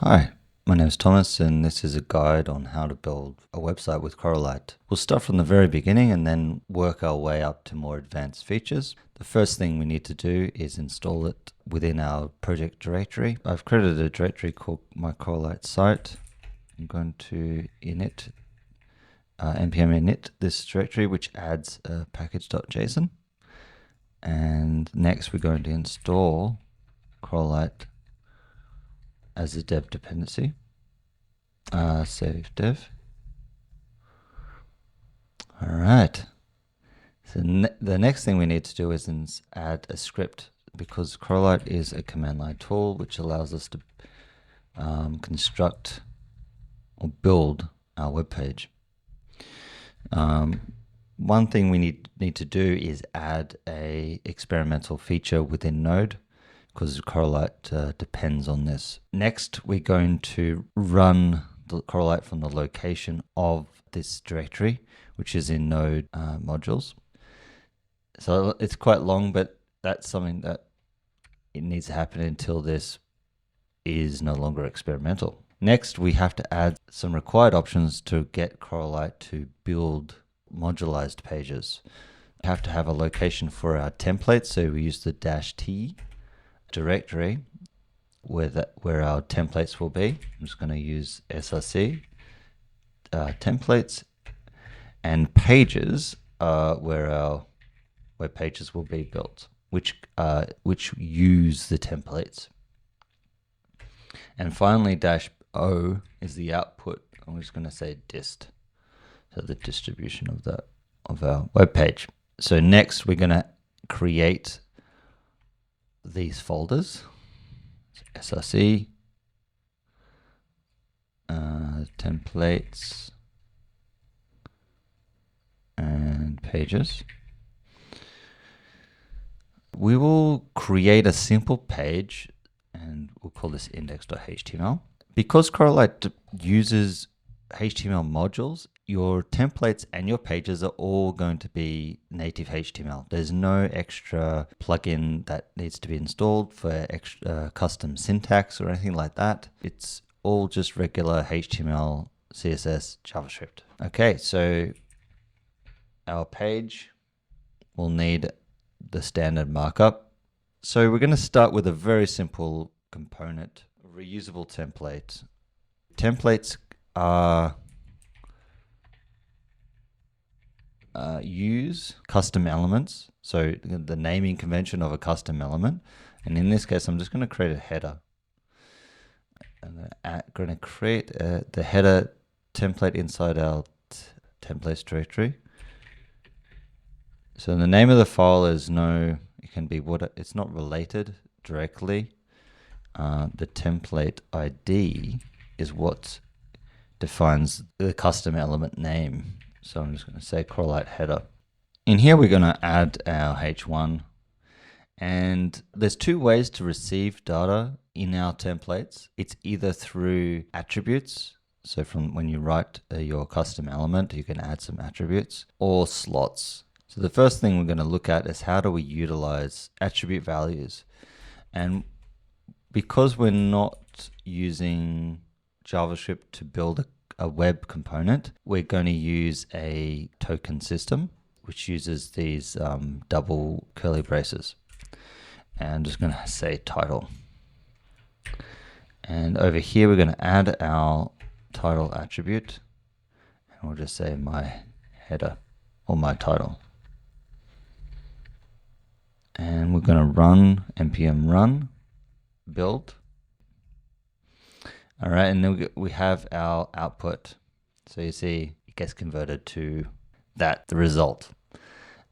Hi, my name is Thomas and this is a guide on how to build a website with Coralite. We'll start from the very beginning and then work our way up to more advanced features. The first thing we need to do is install it within our project directory. I've created a directory called my Coralite site. I'm going to init, npm init this directory, which adds a package.json. And next we're going to install Coralite as a dev dependency. Save dev. All right. So the next thing we need to do is add a script, because Coralite is a command line tool which allows us to construct or build our web page. One thing we need to do is add a experimental feature within Node, because Coralite depends on this. Next, we're going to run the Coralite from the location of this directory, which is in Node modules. So it's quite long, but that's something that it needs to happen until this is no longer experimental. Next, we have to add some required options to get Coralite to build modularized pages. We have to have a location for our templates, so we use the -t directory where our templates will be. I'm just going to use src templates, and pages where our web pages will be built, which use the templates. And finally, -o is the output. I'm just going to say dist, so the distribution of our web page. So next, we're going to create these folders: src, templates, and pages. We will create a simple page and we'll call this index.html. Because Coralite uses HTML modules, your templates and your pages are all going to be native HTML. There's no extra plugin that needs to be installed for extra custom syntax or anything like that. It's all just regular HTML, CSS, JavaScript. Okay, so our page will need the standard markup. So we're going to start with a very simple component, a reusable template. Templates are use custom elements, so the naming convention of a custom element. And in this case, I'm just going to create a header. I'm going to create the header template inside our templates directory. So the name of the file is it can be it's not related directly. The template ID is what defines the custom element name. So I'm just going to say Coralite header. In here, we're going to add our h1. And there's two ways to receive data in our templates. It's either through attributes. So from when you write your custom element, you can add some attributes, or slots. So the first thing we're going to look at is how do we utilize attribute values. And because we're not using JavaScript to build a web component, we're going to use a token system, which uses these double curly braces. And I'm just going to say title. And over here, we're going to add our title attribute. And we'll just say my header or my title. And we're going to run npm run build. All right, and then we have our output. So you see it gets converted to the result.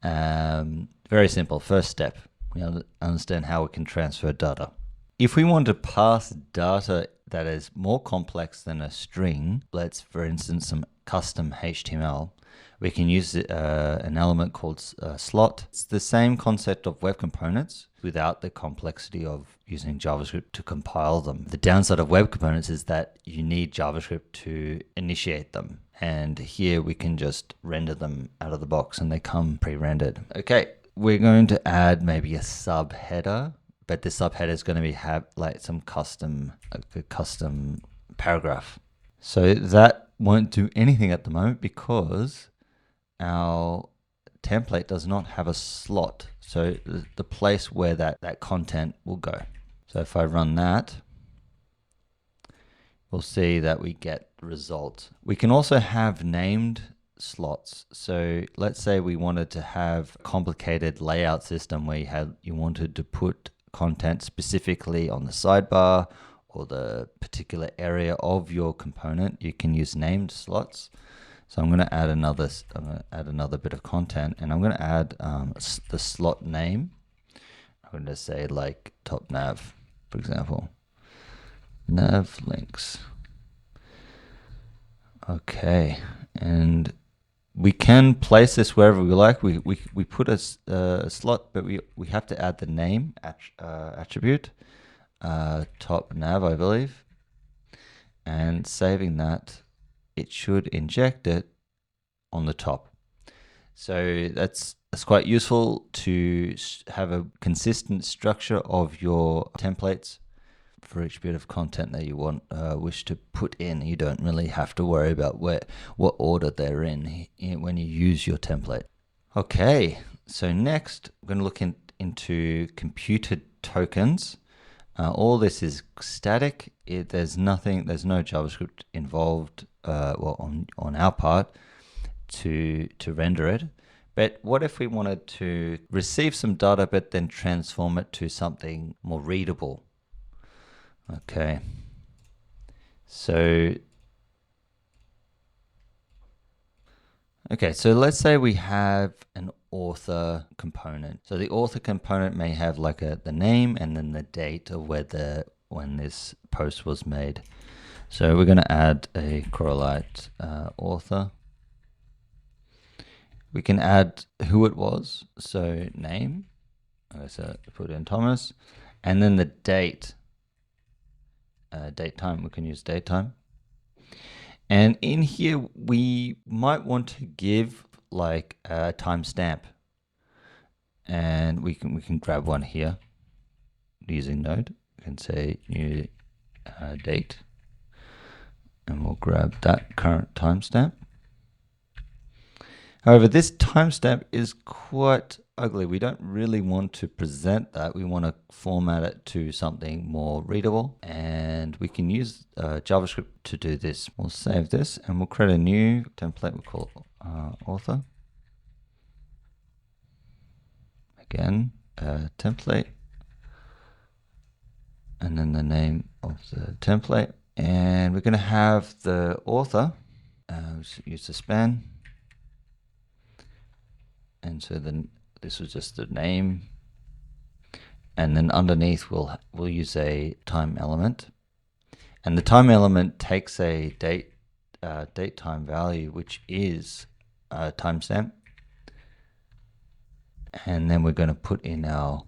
Very simple. First step, we understand how we can transfer data. If we want to pass data that is more complex than a string, let's, for instance, some custom HTML, we can use an element called slot. It's the same concept of web components without the complexity of using JavaScript to compile them. The downside of web components is that you need JavaScript to initiate them. And here we can just render them out of the box and they come pre-rendered. Okay, we're going to add maybe a subheader but the subheader is going to have like some custom, like a custom paragraph. So that won't do anything at the moment because our template does not have a slot. So the place where that content will go. So if I run that, we'll see that we get the result. We can also have named slots. So let's say we wanted to have a complicated layout system where you wanted to put content specifically on the sidebar or the particular area of your component. You can use named slots. So I'm going to add another bit of content, and I'm going to add the slot name. I'm going to say like top nav, for example, nav links. Okay, and we can place this wherever we like. We put a slot, but we have to add the name attribute, top nav, I believe, and saving that, it should inject it on the top. So that's quite useful to have a consistent structure of your templates for each bit of content that you wish to put in. You don't really have to worry about what order they're in when you use your template. Okay, so next we're going to look into computed tokens. All this is static. There's no JavaScript involved, on our part to render it. But what if we wanted to receive some data but then transform it to something more readable? Okay, so let's say we have an author component. So the author component may have like the name and then the date of when this post was made. So we're going to add a Coralite author. We can add who it was, so name. So put in Thomas, and then the date. Date time. We can use date time. And in here, we might want to give like a timestamp, and we can grab one here using Node. We can say new date, and we'll grab that current timestamp. However, this timestamp is quite ugly. We don't really want to present that. We want to format it to something more readable, and we can use JavaScript to do this. We'll save this and we'll create a new template. We'll call author. Again, template, and then the name of the template. And we're going to have the author, use the span. And so then this was just the name, and then underneath we'll use a time element, and the time element takes a date time value, which is a timestamp, and then we're going to put in a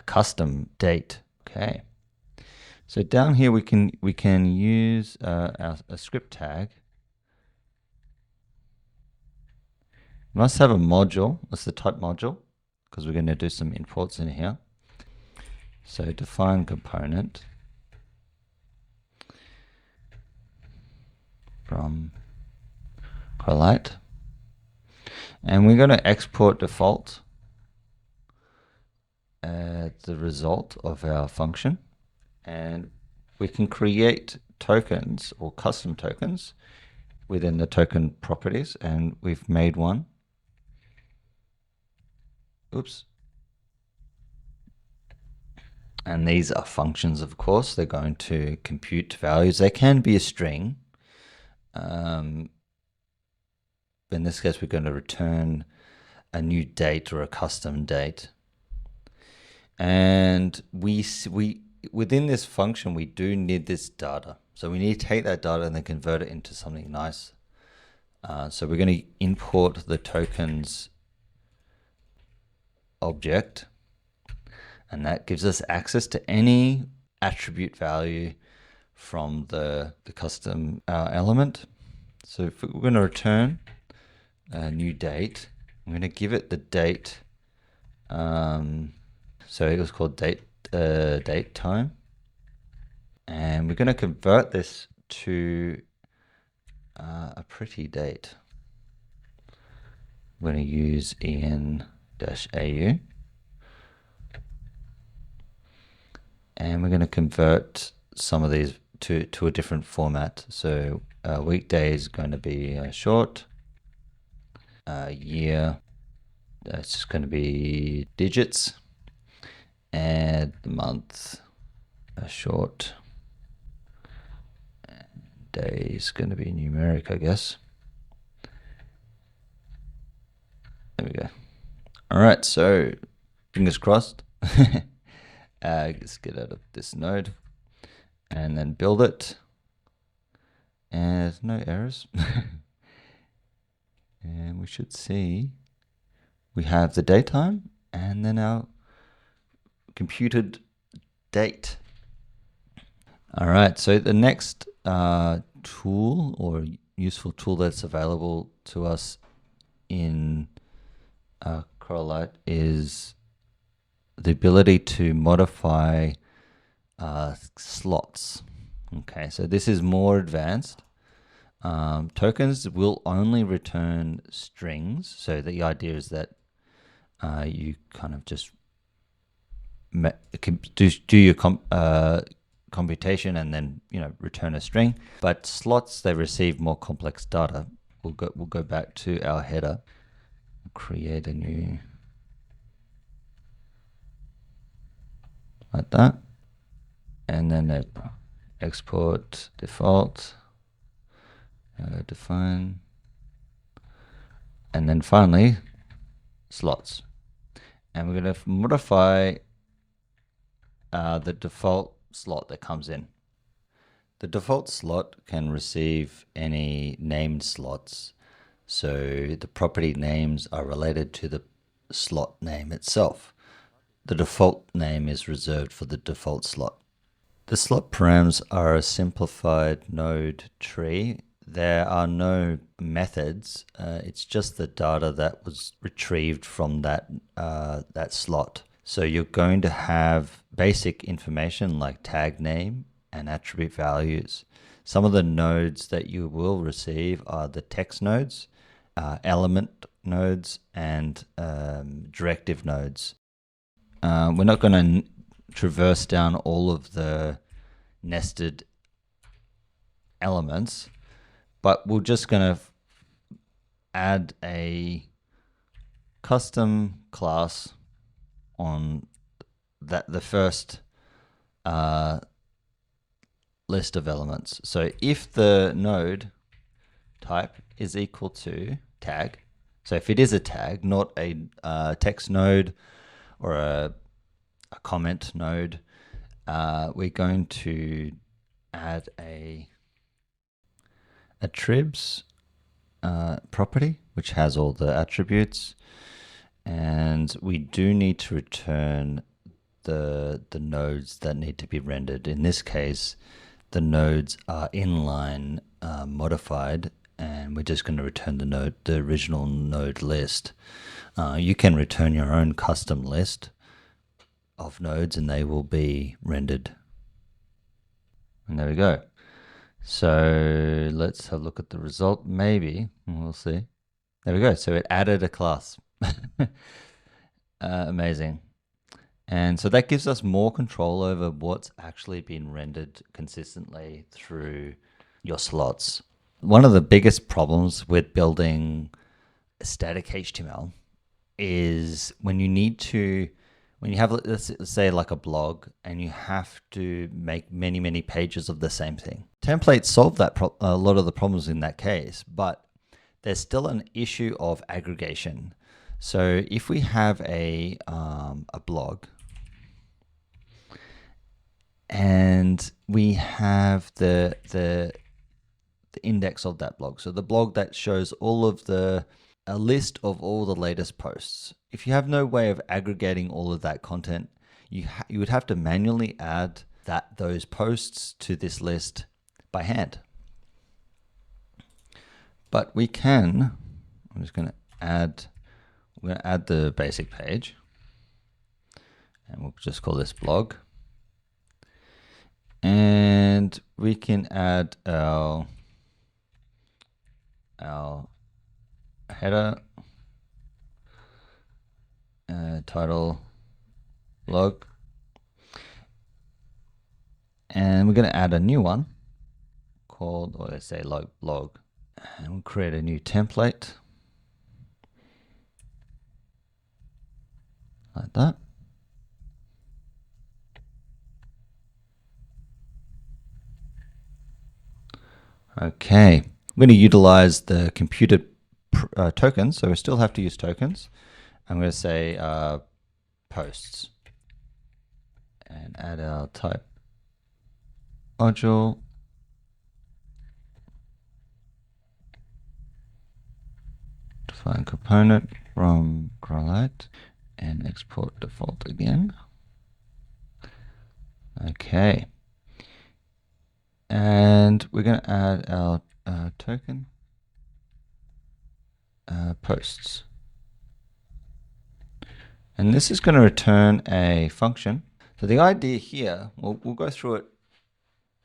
custom date. Okay, so down here we can use a script tag. Must have a module. That's the type module, because we're going to do some imports in here. So define component from Coralite, and we're going to export default the result of our function, and we can create tokens or custom tokens within the token properties, and we've made one. Oops. And these are functions, of course. They're going to compute values. They can be a string. In this case, we're going to return a new date or a custom date. And within this function, we do need this data. So we need to take that data and then convert it into something nice. So we're going to import the tokens object, and that gives us access to any attribute value from the custom element. So if we're going to return a new date, I'm going to give it the date. So it was called date time. And we're going to convert this to a pretty date. I'm going to use en-au. And we're going to convert some of these to a different format. So weekday is going to be short. Year, that's just going to be digits. And the month, short. And day is going to be numeric, I guess. There we go. All right, so fingers crossed. Let's get out of this node and then build it. And there's no errors. And we should see we have the daytime and then our computed date. All right, so the next tool or useful tool that's available to us in Coralite is the ability to modify slots. Okay, so this is more advanced. Tokens will only return strings. So the idea is that you kind of just do your computation and then return a string. But slots, they receive more complex data. We'll go back to our header. Create a new like that, and then export default, define, and then finally slots. And we're going to modify the default slot that comes in. The default slot can receive any named slots, so the property names are related to the slot name itself. The default name is reserved for the default slot. The slot params are a simplified node tree. There are no methods. It's just the data that was retrieved from that slot. So you're going to have basic information like tag name and attribute values. Some of the nodes that you will receive are the text nodes, element nodes, and directive nodes. We're not going to traverse down all of the nested elements, but we're just going to add a custom class on the first list of elements. So if the node type is equal to tag, so if it is a tag, not a text node or a comment node, we're going to add a attributes property, which has all the attributes, and we do need to return the nodes that need to be rendered. In this case, the nodes are inline modified, and we're just going to return the original node list. You can return your own custom list of nodes and they will be rendered. And there we go. So let's have a look at the result. Maybe we'll see. There we go. So it added a class. Amazing. And so that gives us more control over what's actually been rendered consistently through your slots. One of the biggest problems with building static HTML is when you have, let's say, like a blog, and you have to make many pages of the same thing. Templates solve a lot of the problems in that case, but there's still an issue of aggregation. So if we have a blog, and we have the index of that blog, so the blog that shows a list of all the latest posts. If you have no way of aggregating all of that content, you would have to manually add those posts to this list by hand. But we can. I'm going to add the basic page, and we'll just call this blog. And we can add our header, title, blog, and we're going to add a new one called, or let's say blog, and we'll create a new template like that. Okay, we're going to utilize the computed tokens, so we still have to use tokens. I'm going to say posts and add our type module, define component from Coralite, and export default again. Okay, and we're going to add our token posts, and this is going to return a function. So the idea here, we'll go through it.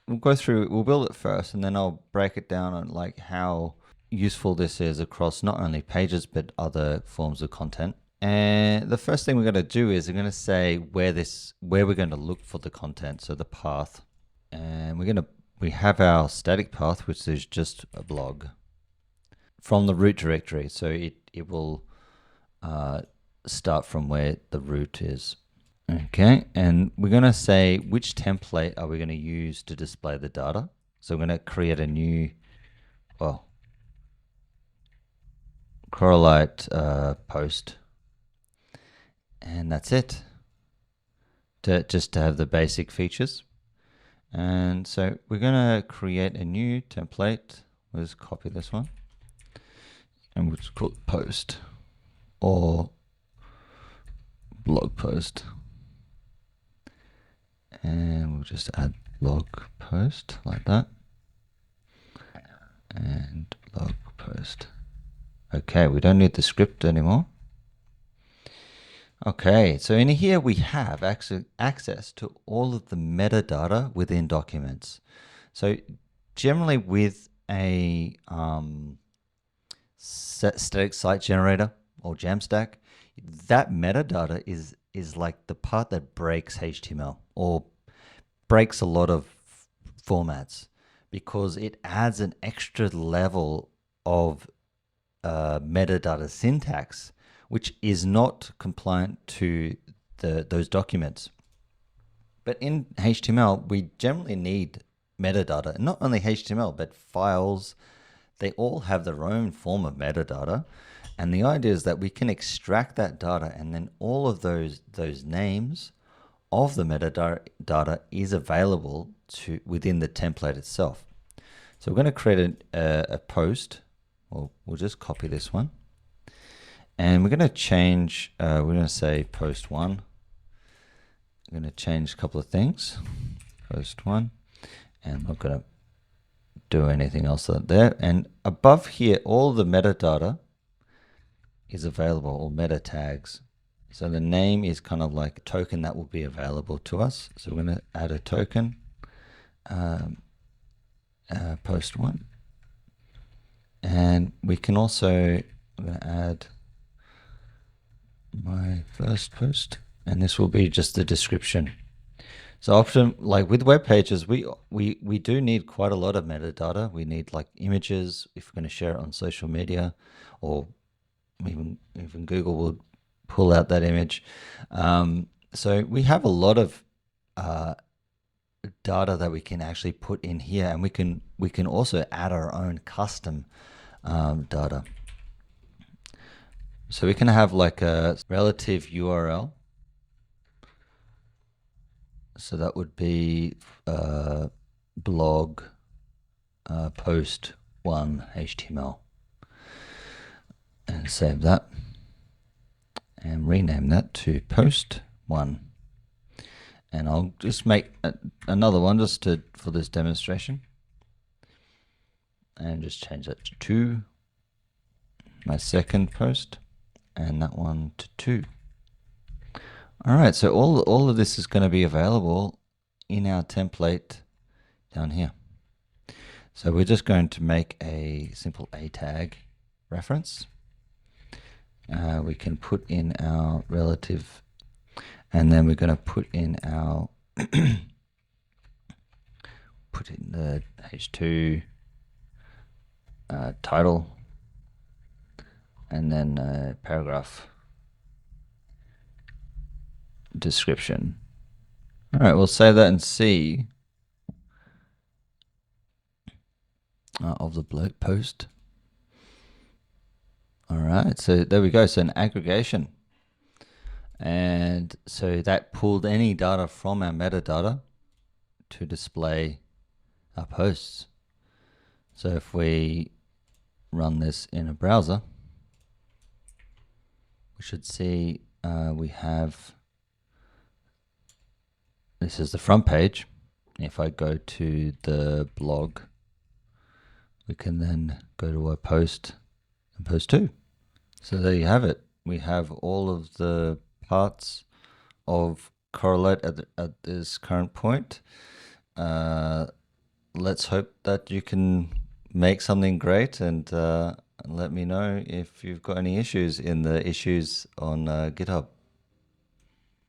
We'll build it first, and then I'll break it down on like how useful this is across not only pages but other forms of content. And the first thing we're going to do is we're going to say where we're going to look for the content, so the path. And we have our static path, which is just a blog from the root directory, so it will start from where the root is. Okay, and we're going to say which template are we going to use to display the data. So we're going to create a new, Coralite post, and that's it. Just to have the basic features. And so we're going to create a new template. We'll just copy this one, and we'll just call it post or blog post. And we'll just add blog post like that, and blog post. Okay, we don't need the script anymore. Okay, so in here we have access to all of the metadata within documents. So generally with a static site generator or Jamstack, that metadata is like the part that breaks HTML or breaks a lot of formats, because it adds an extra level of metadata syntax, which is not compliant to those documents. But in HTML, we generally need metadata. And not only HTML, but files, they all have their own form of metadata. And the idea is that we can extract that data, and then all of those names of the metadata is available within the template itself. So we're going to create a post. We'll just copy this one, and we're going to change. We're going to say post 1. I'm going to change a couple of things. Post 1, and I'm not going to do anything else there. And above here, all the metadata is available, or meta tags. So the name is kind of like a token that will be available to us. So we're going to add a token, post 1. And we can also add my first post, and this will be just the description. So often, like with web pages, we do need quite a lot of metadata. We need like images if we're going to share it on social media, or even Google will pull out that image. So we have a lot of data that we can actually put in here, and we can also add our own custom data. So we can have like a relative URL. So that would be blog post 1 HTML, and save that and rename that to post 1. And I'll just make another one just for this demonstration, and just change that to 2, my second post, and that one to 2. All right, so all of this is going to be available in our template down here. So we're just going to make a simple A tag reference. We can put in our relative, and then we're going to put in our put in the H2 title, and then paragraph description. All right, we'll save that and see of the blog post. All right, so there we go. So an aggregation. And so that pulled any data from our metadata to display our posts. So if we run this in a browser, we should see we have, this is the front page. If I go to the blog, we can then go to our post and post 2. So there you have it. We have all of the parts of Coralite at this current point. Let's hope that you can make something great, and let me know if you've got any issues in the issues on GitHub.